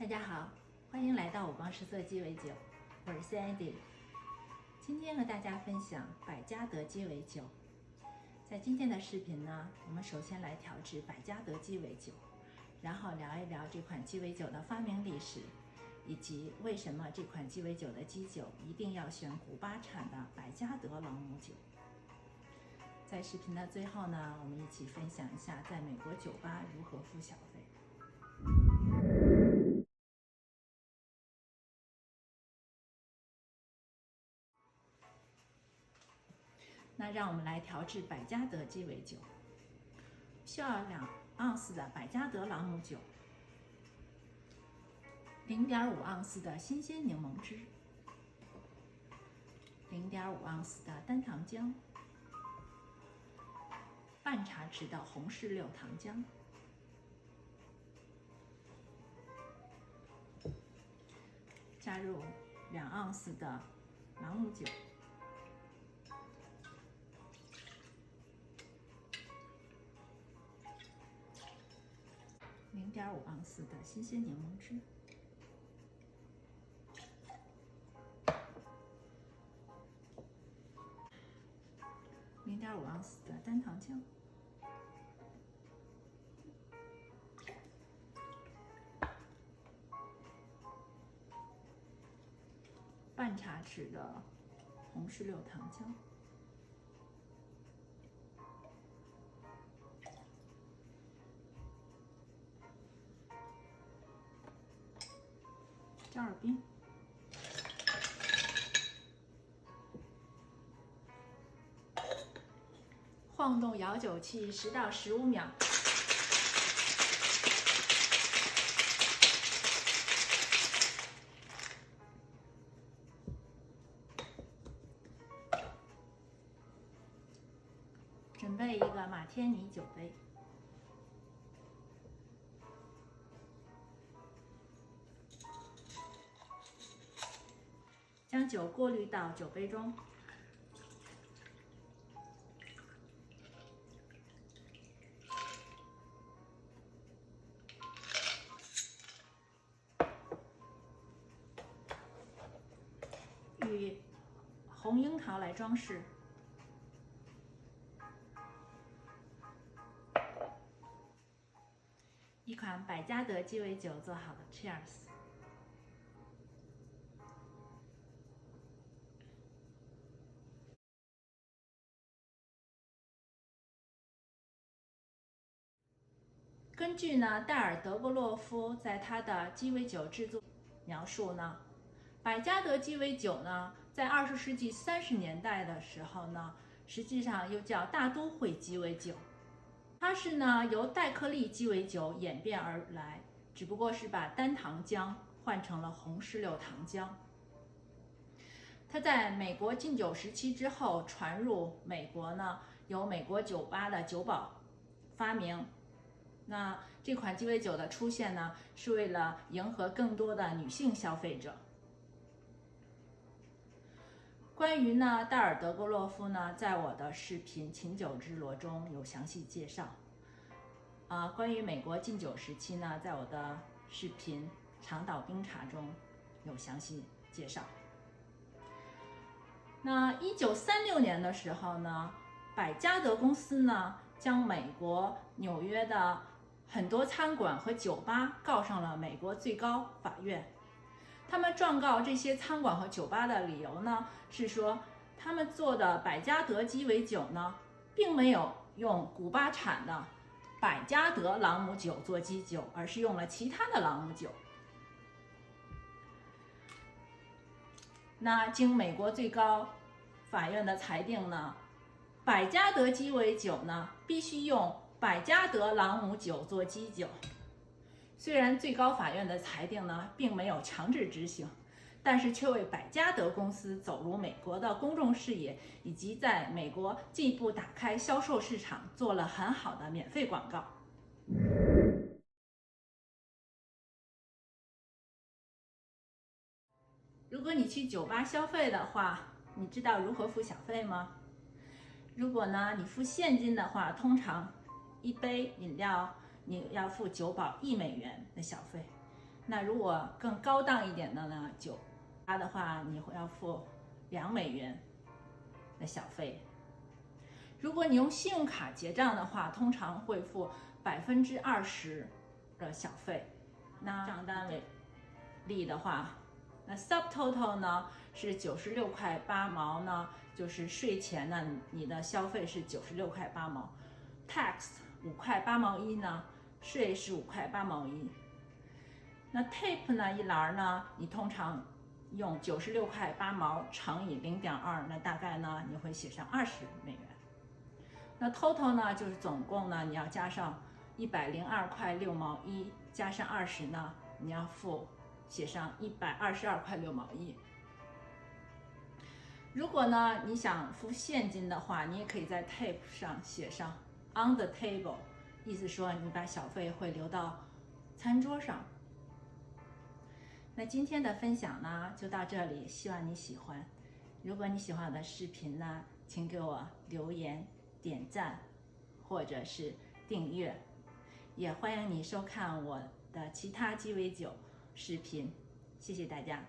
家好，欢迎来到五光十色鸡尾酒，我是 Sandy。今天和大家分享百加得鸡尾酒。在今天的视频呢，我们首先来调制百加得鸡尾酒，然后聊一聊这款鸡尾酒的发明历史，以及为什么这款鸡尾酒的基酒一定要选古巴产的百加得朗姆酒。在视频的最后呢，我们一起分享一下在美国酒吧如何付小费。那让我们来调制百加得鸡尾酒，需要2盎司的百加得朗姆酒，0.5盎司的新鲜柠檬汁，0.5盎司的单糖浆，半茶匙的红石榴糖浆，加入2盎司的朗姆酒，0.5盎司的新鲜柠檬汁，0.5盎司的单糖浆，半茶匙的红石榴糖浆，加尔冰，晃动摇酒器10到15秒。准备一个马天尼酒杯，将酒过滤到酒杯中，与红樱桃来装饰。一款百加得鸡尾酒做好了 ，Cheers！根据呢戴尔·德格洛夫在他的鸡尾酒制作描述呢，百加得鸡尾酒呢，在20世纪30年代的时候呢，实际上又叫大都会鸡尾酒。它是呢由戴克利鸡尾酒演变而来，只不过是把单糖浆换成了红石榴糖浆。它在美国禁酒时期之后传入美国呢，由美国酒吧的酒保发明。那这款鸡尾酒的出现呢，是为了迎合更多的女性消费者。关于呢戴尔·德格洛夫呢，在我的视频《琴酒之罗》中有详细介绍。关于美国禁酒时期呢，在我的视频《长岛冰茶》中有详细介绍。那1936年的时候呢，百加得公司呢，将美国纽约的很多餐馆和酒吧告上了美国最高法院。他们状告这些餐馆和酒吧的理由呢，是说他们做的百加得鸡尾酒呢，并没有用古巴产的百加得朗姆酒做基酒，而是用了其他的朗姆酒。那经美国最高法院的裁定呢，百加得鸡尾酒呢，必须用百加得朗姆酒做基酒。虽然最高法院的裁定呢，并没有强制执行，但是却为百加得公司走入美国的公众视野，以及在美国进一步打开销售市场做了很好的免费广告。如果你去酒吧消费的话，你知道如何付小费吗？如果呢你付现金的话，通常一杯饮料你要付酒保1美元的小费。那如果更高档一点的呢，酒它的话，你会要付$2的小费。如果你用信用卡结账的话，通常会付20%的小费。那账单里的话，那 subtotal 呢是96块8毛呢，就是税前呢你的消费是96块8毛 ，tax 5块8毛1呢，税是5块8毛1。那 tip 呢一栏呢，你通常用96块8毛乘以0.2，那大概呢你会写上$20。那 total 呢就是总共呢你要加上102块6毛1，加上20呢，你要写上122块6毛1。如果呢你想付现金的话，你也可以在 tip 上写上 on the table， 意思说你把小费会留到餐桌上。那今天的分享呢就到这里，希望你喜欢。如果你喜欢我的视频呢，请给我留言、点赞或者是订阅，也欢迎你收看我的其他鸡尾酒视频。谢谢大家。